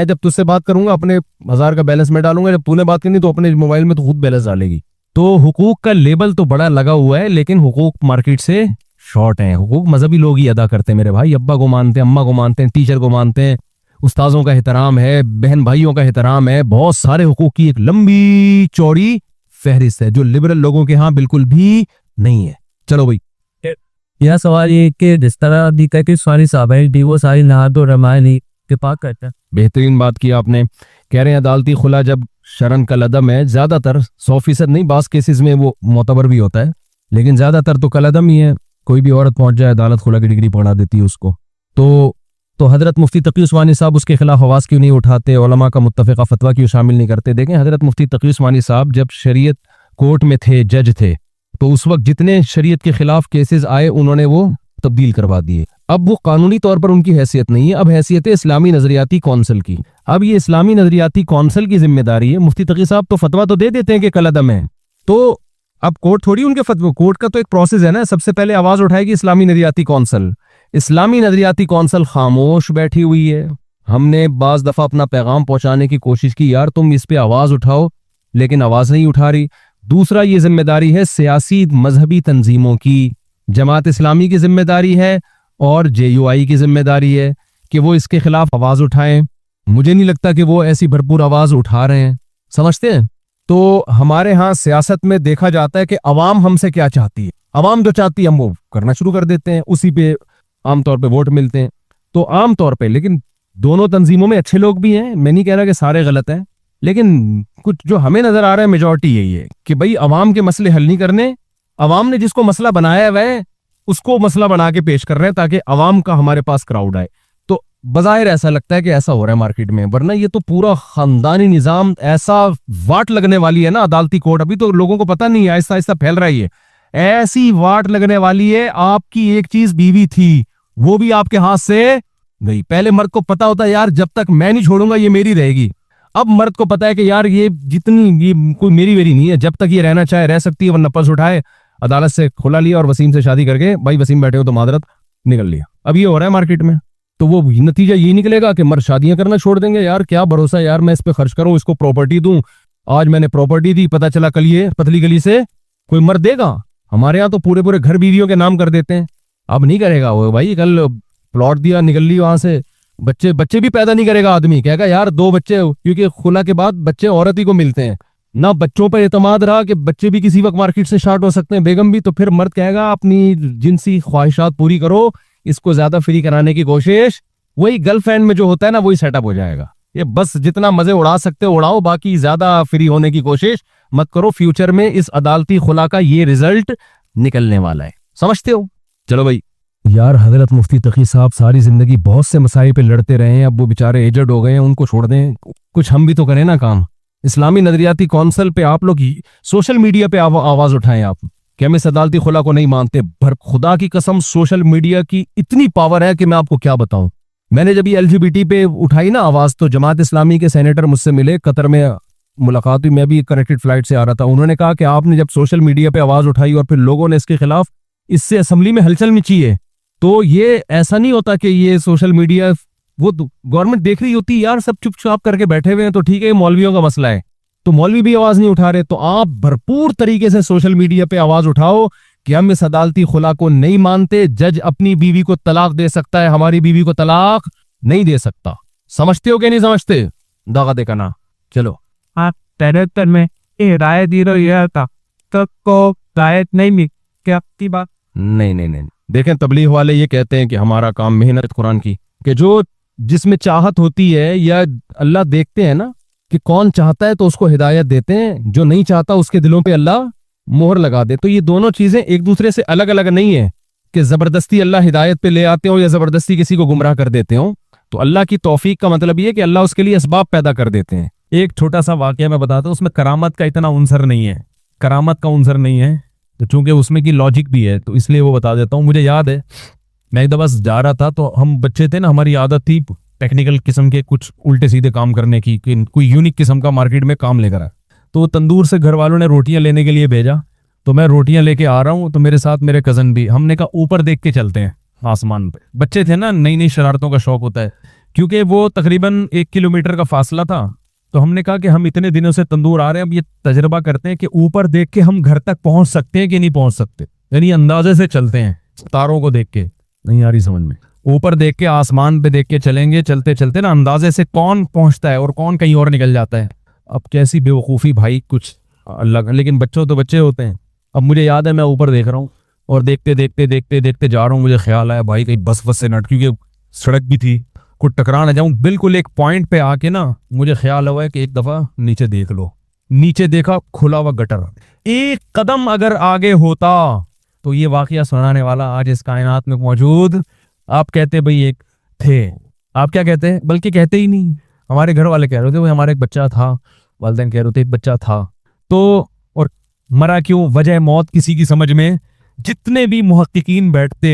जब तुझसे बात करूंगा अपने 1000 का बैलेंस में डालूंगा, जब तूने बात करनी तो अपने मोबाइल में तो खुद बैलेंस डालेगी। तो हुकूक का लेबल तो बड़ा लगा हुआ है, लेकिन हुकूक मार्केट से शॉर्ट है। हुकूक मजहबी लोग ही अदा करते हैं मेरे भाई। अब्बा को मानते हैं, अम्मा को मानते हैं, टीचर को मानते हैं, उस्ताजों का एहतराम है, बहन भाइयों का एहतराम है। बहुत सारे हुकूक की एक लंबी चौड़ी फहरिस्त है जो लिबरल लोगों के यहाँ बिल्कुल भी नहीं है। चलो भाई, यह सवाल ये कि जिस तरह दिखा कि सारी साहब वो सारी नहा तो रमायनी के पाक करते हैं। बेहतरीन बात की आपने। कह रहे हैं अदालती खुला जब शरन का लदम है, ज्यादातर 100% नहीं, बास केसेस में वो मोतबर भी होता है, लेकिन ज्यादातर तो कलदम ही है। कोई भी औरत पहुंच जाए अदालत खुला की डिग्री पढ़ा देती है उसको। तो हजरत मुफ्ती तकी उस्मानी साहब उसके खिलाफ आवाज़ क्यों नहीं उठाते? उलमा का मुत्तफ़िक़ा फतवा क्यों शामिल नहीं करते? देखें, हजरत मुफ्ती तकी उस्मानी साहब जब शरीयत कोर्ट में थे, जज थे, तो उस वक्त जितने शरीयत के खिलाफ केसेस आए उन्होंने वो तब्दील करवा दिए। अब वो कानूनी तौर पर उनकी हैसियत नहीं है, अब हैसियत है इस्लामी नजरियाती कौंसिल की। अब ये इस्लामी नजरियाती कौंसिल की जिम्मेदारी है। मुफ्ती तकी साहब तो फतवा तो दे देते हैं कि कलदम है, तो अब कोर्ट थोड़ी उनके फतवा, कोर्ट का तो एक प्रोसेस है ना। सबसे पहले आवाज उठाएगी इस्लामी नजरियाती कौंसिल। इस्लामी नजरियाती कौंसिल खामोश बैठी हुई है। हमने बाज दफा अपना पैगाम पहुंचाने की कोशिश की, यार तुम इस पे आवाज उठाओ, लेकिन आवाज नहीं उठा रही। दूसरा, ये जिम्मेदारी है सियासी मजहबी तंजीमों की। जमात इस्लामी की जिम्मेदारी है और JUI की जिम्मेदारी है कि वो इसके खिलाफ आवाज उठाएं। मुझे नहीं लगता कि वो ऐसी भरपूर आवाज उठा रहे हैं, समझते हैं? तो हमारे यहाँ सियासत में देखा जाता है कि अवाम हमसे क्या चाहती है, अवाम जो चाहती है हम वो करना शुरू कर देते हैं, उसी पे आमतौर पे वोट मिलते हैं। तो आमतौर पे, लेकिन दोनों तंजीमों में अच्छे लोग भी हैं, मैं नहीं कह रहा कि सारे गलत हैं, लेकिन कुछ जो हमें नजर आ रहा है मेजॉरिटी यही है कि भाई अवाम के मसले हल नहीं करने, अवाम ने जिसको मसला बनाया है उसको मसला बना के पेश कर रहे हैं ताकि अवाम का हमारे पास क्राउड आए। तो बज़ाहिर ऐसा लगता है कि ऐसा हो रहा है मार्केट में, वरना ये तो पूरा खानदानी निजाम ऐसा वाट लगने वाली है ना अदालती कोर्ट। अभी तो लोगों को पता नहीं है, आहिस्ता आहिस्ता फैल रही है। ऐसी वाट लगने वाली है, आपकी एक चीज बीवी थी वो भी आपके हाथ से गई। पहले मर्द को पता होता है यार जब तक मैं नहीं छोड़ूंगा ये मेरी रहेगी। अब मर्द को पता है कि यार ये कोई मेरी वेरी नहीं है, जब तक ये रहना चाहे रह सकती है, वरना पर्स उठाए अदालत से खुला लिया और वसीम से शादी करके, भाई वसीम बैठे हो तो मादरत, निकल लिया। अब ये हो रहा है मार्केट में। तो वो नतीजा ये निकलेगा कि मर्द शादियां करना छोड़ देंगे। यार क्या भरोसा यार, मैं इस पे खर्च करूं, इसको प्रॉपर्टी दूं, आज मैंने प्रॉपर्टी दी, पता चला कल ये पतली गली से कोई मर्द देगा। हमारे यहाँ तो पूरे घर बीवियों के नाम कर देते हैं। अब नहीं करेगा वो भाई, कल प्लॉट दिया निकल ली वहां से, बच्चे भी पैदा नहीं करेगा आदमी, कहेगा यार 2 बच्चे, क्योंकि खुला के बाद बच्चे औरत ही को मिलते हैं ना। बच्चों पर एतमाद रहा कि बच्चे भी किसी वक्त मार्केट से स्टार्ट हो सकते हैं, बेगम भी, तो फिर मर्द कहेगा अपनी जिनसी ख्वाहिशात पूरी करो, इसको ज्यादा फ्री कराने की कोशिश। वही गर्लफ्रेंड में जो होता है ना वही सेटअप हो जाएगा। ये बस जितना मजे उड़ा सकते हो उड़ाओ, बाकी ज्यादा फ्री होने की कोशिश मत करो। फ्यूचर में इस अदालती खुला का ये रिजल्ट निकलने वाला है, समझते हो? चलो भाई, यार हजरत मुफ्ती तकी साहब सारी जिंदगी बहुत से मसाइल पे लड़ते रहे हैं, अब वो बेचारे एजड हो गए हैं, उनको छोड़ दें, कुछ हम भी तो करें ना काम। इस्लामी नजरियाती कौंसिल पे आप लोग सोशल मीडिया पे आवाज उठाएं आप कि हम इस अदालती खुला को नहीं मानते। भर खुदा की कसम सोशल मीडिया की इतनी पावर है कि मैं आपको क्या बताऊं। मैंने जब ये LGBT पे उठाई ना आवाज, तो जमात इस्लामी के सेनेटर मुझसे मिले, कतर में मुलाकात हुई, मैं भी कनेक्टेड फ्लाइट से आ रहा था। उन्होंने कहा कि आपने जब सोशल मीडिया पे आवाज उठाई और फिर लोगों ने इसके खिलाफ, इससे असेंबली में हलचल मची है, तो ये ऐसा नहीं होता कि ये सोशल मीडिया वो गवर्नमेंट देख रही होती, यार सब चुपचाप करके बैठे हुए हैं तो ठीक है, मौलवियों का मसला है, तो मौलवी भी आवाज नहीं उठा रहे। तो आप भरपूर तरीके से सोशल मीडिया पे आवाज उठाओ कि हम इस अदालती खुला को नहीं मानते। जज अपनी बीवी को तलाक दे सकता है, हमारी बीवी को तलाक नहीं दे सकता। समझते हो कि नहीं समझते? दागा देखा ना। चलो, हाँ, तेरे में ये राय दी रही था तो को राय नहीं मिली क्या की बात? नहीं, देखें, तबलीग वाले ये कहते हैं कि हमारा काम मेहनत कुरान की, कि जो जिसमें चाहत होती है, या अल्लाह देखते हैं ना कि कौन चाहता है तो उसको हिदायत देते हैं, जो नहीं चाहता उसके दिलों पे अल्लाह मोहर लगा दे। तो ये दोनों चीजें एक दूसरे से अलग अलग नहीं है कि जबरदस्ती अल्लाह हिदायत पे ले आते हो या जबरदस्ती किसी को गुमराह कर देते हो। तो अल्लाह की तौफीक का मतलब ये कि अल्लाह उसके लिए असबाब पैदा कर देते हैं। एक छोटा सा वाकया मैं बताता हूँ, उसमें करामत का इतना उनसर नहीं है, करामत का उनसर नहीं है, तो चूंकि उसमें की लॉजिक भी है तो इसलिए वो बता देता हूँ। मुझे याद है मैं एक दफा जा रहा था, तो हम बच्चे थे ना, हमारी आदत थी टेक्निकल किस्म के कुछ उल्टे सीधे काम करने की, कि कोई यूनिक किस्म का मार्केट में काम लेकर आए। तो तंदूर से घर वालों ने रोटियां लेने के लिए भेजा, तो मैं रोटियां लेके आ रहा हूँ, तो मेरे साथ मेरे कजन भी, हमने कहा ऊपर देख के चलते हैं आसमान पे। बच्चे थे ना, नई नई शरारतों का शौक होता है। क्योंकि वो तकरीबन 1 किलोमीटर का फासला था, तो हमने कहा कि हम इतने दिनों से तंदूर आ रहे हैं, अब ये तजर्बा करते हैं कि ऊपर देख के हम घर तक पहुंच सकते हैं कि नहीं पहुंच सकते, यानी अंदाजे से चलते हैं, तारों को देख के। नहीं आ रही समझ में? ऊपर देख के, आसमान पे देख के चलेंगे, चलते चलते ना अंदाजे से कौन पहुंचता है और कौन कहीं और निकल जाता है। अब कैसी बेवकूफ़ी भाई, कुछ अल्लाह, लेकिन बच्चों तो बच्चे होते हैं। अब मुझे याद है मैं ऊपर देख रहा हूँ और देखते देखते देखते देखते जा रहा हूँ, मुझे ख्याल आया भाई कहीं बस से नट, क्योंकि सड़क भी थी, कुछ टकरा ना जाऊं। बिल्कुल एक पॉइंट पे आके ना मुझे ख्याल हुआ है कि एक दफा नीचे देख लो। नीचे देखा, खुला हुआ गटर, एक कदम अगर आगे होता तो ये वाकया सुनाने वाला आज इस कायनात में मौजूद, आप कहते भाई एक थे, आप क्या कहते हैं, बल्कि कहते ही नहीं, हमारे घर वाले कह रहे थे भाई हमारा एक बच्चा था, वालिदैन कह रहे थे एक बच्चा था। तो और मरा क्यों, वजह मौत किसी की समझ में, जितने भी मुहक्किकीन बैठते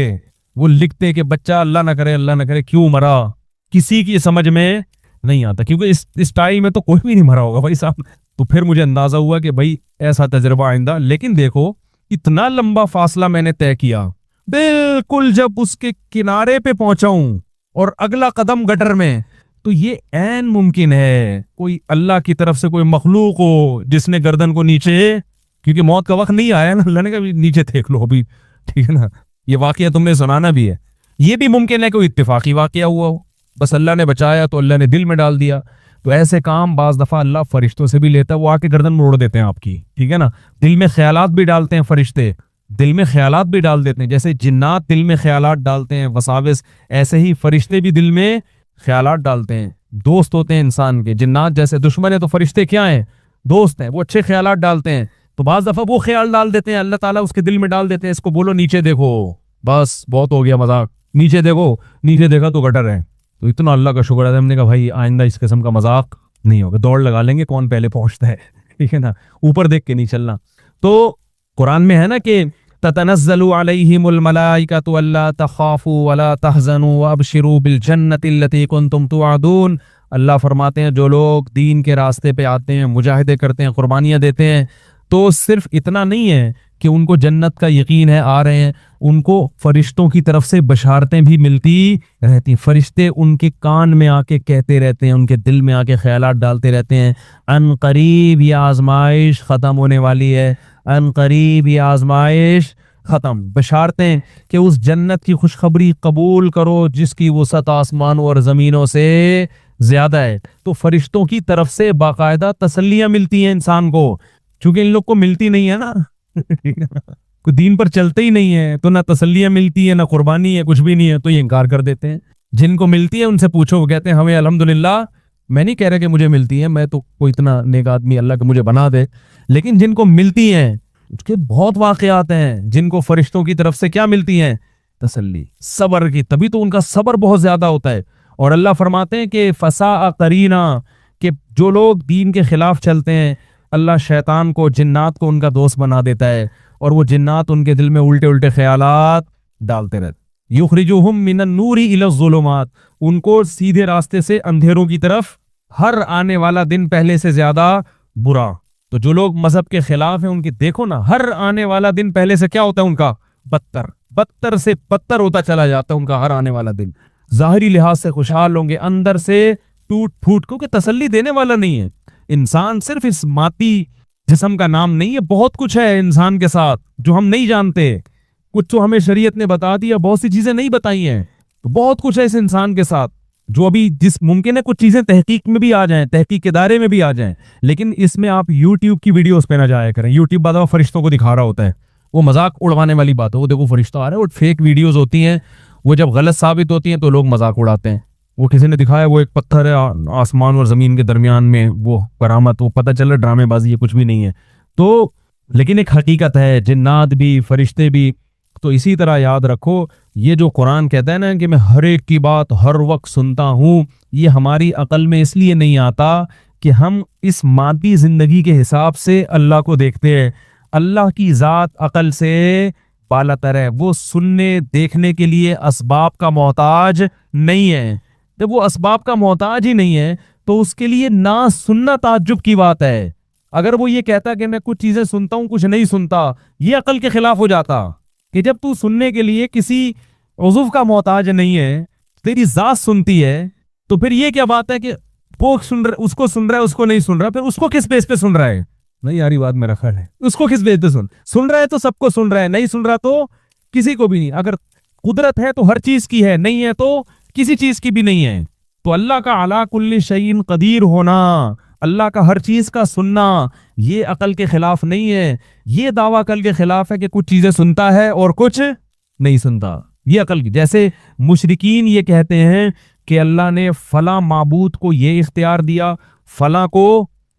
वो लिखते कि बच्चा अल्लाह ना करे क्यों मरा, किसी की समझ में नहीं आता, क्योंकि इस टाइम में तो कोई भी नहीं मरा होगा भाई साहब। तो फिर मुझे अंदाजा हुआ कि भाई ऐसा तजर्बा आइंदा। लेकिन देखो इतना लंबा फासला मैंने तय किया, बिल्कुल जब उसके किनारे पे पहुंचा हूं और अगला कदम गटर में, तो ये ऐन मुमकिन है कोई अल्लाह की तरफ से कोई मखलूक हो जिसने गर्दन को नीचे, क्योंकि मौत का वक्त नहीं आया ना, अल्लाह ने कहा नीचे देख लो अभी, ठीक है ना। ये वाकया तुमने सुनाना भी है, ये भी मुमकिन है कोई इत्तेफाकी वाकया हुआ हो, बस अल्लाह ने बचाया तो अल्लाह ने दिल में डाल दिया। तो ऐसे काम बाज दफा अल्लाह फरिश्तों से भी लेता है, वो आके गर्दन मोड़ देते हैं आपकी, ठीक है ना। दिल में ख्यालात भी डालते हैं फरिश्ते, दिल में ख्यालात भी डाल देते हैं, जैसे जिन्नात दिल में ख्यालात डालते हैं वसाविस, ऐसे ही फरिश्ते भी दिल में ख्यालात डालते हैं। दोस्त होते हैं इंसान के, जिन्नात जैसे दुश्मन है तो फरिश्ते क्या हैं, दोस्त हैं, वो अच्छे ख्यालात डालते हैं। तो बाज दफा वो ख्याल डाल देते हैं, अल्लाह ताला उसके दिल में डाल देते हैं, इसको बोलो नीचे देखो, बस बहुत हो गया मजाक, नीचे देखो, नीचे देखा तो गटर है। तो इतना अल्लाह का शुक्र है, हमने कहा भाई आइंदा इस किस्म का मजाक नहीं होगा, दौड़ लगा लेंगे कौन पहले पहुंचता है, ठीक है ना, ऊपर देख के नहीं चलना। तो कुरान में है ना कि ततनज़्ज़लु अलैहिमुल मलाइकतु अल्ला तखाफू वला तहज़नु वअबशिरू बिल जन्नति अल्लती कुंतुम तुअदून। अल्लाह फरमाते हैं जो लोग दीन के रास्ते पे आते हैं, मुजाहिदे करते हैं, कुर्बानियां देते हैं, तो सिर्फ इतना नहीं है कि उनको जन्नत का यकीन है, आ रहे हैं, उनको फरिश्तों की तरफ से बशारतें भी मिलती रहती। फरिश्ते उनके कान में आके कहते रहते हैं, उनके दिल में आके ख्यालात डालते रहते हैं, अन करीब ये आजमाइश ख़त्म होने वाली है, अन करीब ये आजमाइश ख़त्म। बशारतें कि उस जन्नत की खुशखबरी कबूल करो जिसकी वसअत आसमानों और ज़मीनों से ज़्यादा है। तो फरिश्तों की तरफ से बाकायदा तसल्लियाँ मिलती हैं इंसान को, चूंकि इन लोग को मिलती नहीं है ना कोई दीन पर चलते ही नहीं है, तो ना तसल्लियाँ मिलती है, ना कुर्बानी है, कुछ भी नहीं है, तो ये इनकार कर देते हैं। जिनको मिलती है उनसे पूछो, वो कहते हैं हमें अल्हम्दुलिल्लाह, मैं नहीं कह रहा कि मुझे मिलती है, मैं तो कोई इतना नेक आदमी अल्लाह के मुझे बना दे, लेकिन जिनको मिलती हैं उसके बहुत वाकयात हैं, जिनको फरिश्तों की तरफ से क्या मिलती हैं, तसल्ली, सबर की, तभी तो उनका सबर बहुत ज्यादा होता है। और अल्लाह फरमाते हैं कि फसा करीना, कि जो लोग दीन के खिलाफ चलते हैं, अल्लाह शैतान को, जिन्नात को उनका दोस्त बना देता है, और वो जिन्नात उनके दिल में उल्टे उल्टे ख्यालात डालते रहते। युखरिजुहुम मिनन नूरी इला ज़ुलुमात, उनको सीधे रास्ते से अंधेरों की तरफ, हर आने वाला दिन पहले से ज्यादा बुरा। तो जो लोग मजहब के खिलाफ हैं उनकी देखो ना, हर आने वाला दिन पहले से क्या होता है उनका, बदतर, बदतर से बदतर होता चला जाता है उनका हर आने वाला दिन। ज़ाहिरी लिहाज से खुशहाल होंगे, अंदर से टूट फूट, क्योंकि तसल्ली देने वाला नहीं है इंसान, सिर्फ इस माती जिस्म का नाम नहीं है, बहुत कुछ है इंसान के साथ जो हम नहीं जानते। कुछ तो हमें शरीयत ने बता दिया, बहुत सी चीजें नहीं बताई हैं, तो बहुत कुछ है इस इंसान के साथ जो अभी जिस मुमकिन है कुछ चीजें तहकीक में भी आ जाएं, तहकीक के दायरे में भी आ जाएं, लेकिन इसमें आप यूट्यूब की वीडियोस पे ना जाया करें। यूट्यूब बाद में फरिश्तों को दिखा रहा होता है, वो मजाक उड़वाने वाली बात है, वो देखो फरिश्ता आ रहा है, वो फेक वीडियोस होती हैं, वो जब गलत साबित होती हैं तो लोग मजाक उड़ाते हैं। वो किसी ने दिखाया वो एक पत्थर है आसमान और जमीन के दरमियान में, वो करामत, वो पता चला ड्रामेबाजी है, कुछ भी नहीं है। तो लेकिन एक हकीकत है, जिन्नात भी फरिश्ते भी तो इसी तरह याद रखो, ये जो कुरान कहता है ना कि मैं हर एक की बात हर वक्त सुनता हूँ, ये हमारी अकल में इसलिए नहीं आता कि हम इस मादी जिंदगी के हिसाब से अल्लाह को देखते हैं। अल्लाह की ज़ात अकल से बालातर है, वो सुनने देखने के लिए असबाब का मोहताज नहीं है। जब वो असबाब का मोहताज ही नहीं है तो उसके लिए ना सुनना ताज्जुब की बात है। अगर वो ये कहता कि मैं कुछ चीजें सुनता हूं कुछ नहीं सुनता, ये अकल के खिलाफ हो जाता। कि जब तू सुनने के लिए किसी उज़ुव का मोहताज नहीं है, तेरी जात सुनती है, तो फिर ये क्या बात है कि वो सुन रहा, उसको सुन रहा है उसको नहीं सुन रहा, फिर उसको किस बेस पे सुन रहा है? नहीं यार, ये बात मेरा ख्याल है, उसको किस बेस पे सुन रहा है तो सबको सुन रहा है, नहीं सुन रहा तो किसी को भी नहीं। अगर कुदरत है तो हर चीज की है, नहीं है तो किसी चीज की भी नहीं है। तो अल्लाह का अला कुल्ली शैइन कदीर होना, अल्लाह का हर चीज का सुनना, ये अकल के खिलाफ नहीं है। ये दावा अकल के खिलाफ है कि कुछ चीजें सुनता है और कुछ नहीं सुनता। ये अकल की, जैसे मुशरिकीन ये कहते हैं कि अल्लाह ने फला माबूद को ये इख्तियार दिया, फला को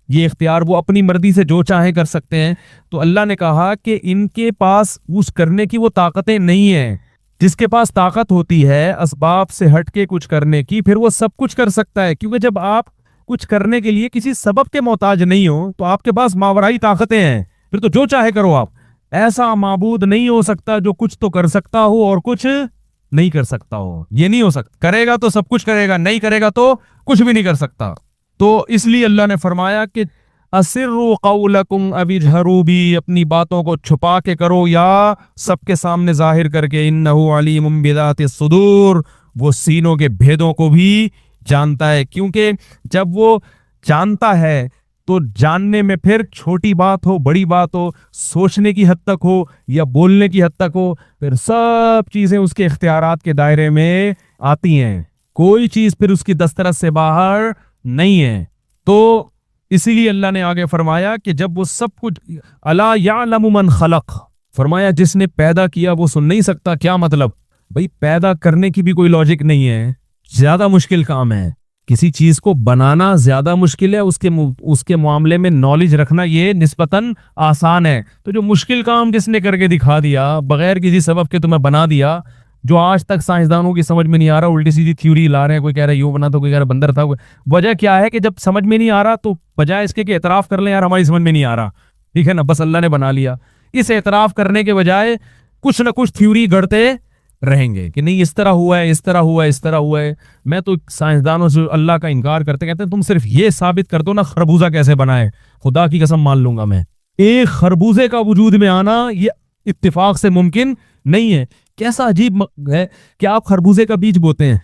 ये इख्तियार, वो अपनी मर्जी से जो चाहे कर सकते हैं। तो अल्लाह ने कहा कि इनके पास उस करने की वो ताकतें नहीं है। जिसके पास ताकत होती है असबाब से हट के कुछ करने की, फिर वो सब कुछ कर सकता है। क्योंकि जब आप कुछ करने के लिए किसी सबब के मोहताज नहीं हो तो आपके पास मावराई ताकतें हैं, फिर तो जो चाहे करो आप। ऐसा माबूद नहीं हो सकता जो कुछ तो कर सकता हो और कुछ नहीं कर सकता हो। ये नहीं हो सकता, करेगा तो सब कुछ करेगा, नहीं करेगा तो कुछ भी नहीं कर सकता। तो इसलिए अल्लाह ने फरमाया कि असिर्रु क़ौलकुम अविजहरू भी, अपनी बातों को छुपा के करो या सबके सामने जाहिर करके। इन्नहु अलीमुम बिज़ातिस सुदूर, वो सीनों के भेदों को भी जानता है। क्योंकि जब वो जानता है तो जानने में फिर छोटी बात हो बड़ी बात हो, सोचने की हद तक हो या बोलने की हद तक हो, फिर सब चीजें उसके इख्तियारात के दायरे में आती हैं। कोई चीज फिर उसकी दस्तरस से बाहर नहीं है। तो इसीलिए अल्लाह ने आगे फरमाया कि जब वो सब कुछ, अला यअलमु मन खलक, फरमाया जिसने पैदा किया वो सुन नहीं सकता। क्या मतलब? भाई पैदा करने की भी कोई लॉजिक नहीं है, ज्यादा मुश्किल काम है। किसी चीज को बनाना ज्यादा मुश्किल है, उसके मामले में नॉलेज रखना ये निस्बतन आसान है। तो जो मुश्किल काम जिसने करके दिखा दिया बगैर किसी सबब के तुम्हें बना दिया, जो आज तक साइंसदानों की समझ में नहीं आ रहा, उल्टी सीधी थ्योरी ला रहे हैं, कोई कह रहा है यूं बना तो कोई कह रहा है बंदर था। वजह क्या है कि जब समझ में नहीं आ रहा तो बजाय इसके कि एतराफ कर लें यार हमारी समझ में नहीं आ रहा, ठीक है ना, बस अल्लाह ने बना लिया, इस एतराफ करने के बजाय कुछ ना कुछ थ्योरी गढ़ते रहेंगे कि नहीं इस तरह हुआ है, इस तरह हुआ है, इस तरह हुआ है। मैं तो साइंसदानों से अल्लाह का इनकार करते कहते हैं तुम सिर्फ ये साबित कर दो ना खरबूजा कैसे बना है, खुदा की कसम मान लूंगा मैं। एक खरबूजे का वजूद में आना ये इत्तिफाक से मुमकिन नहीं है। कैसा अजीब है कि आप खरबूजे का बीज बोते हैं,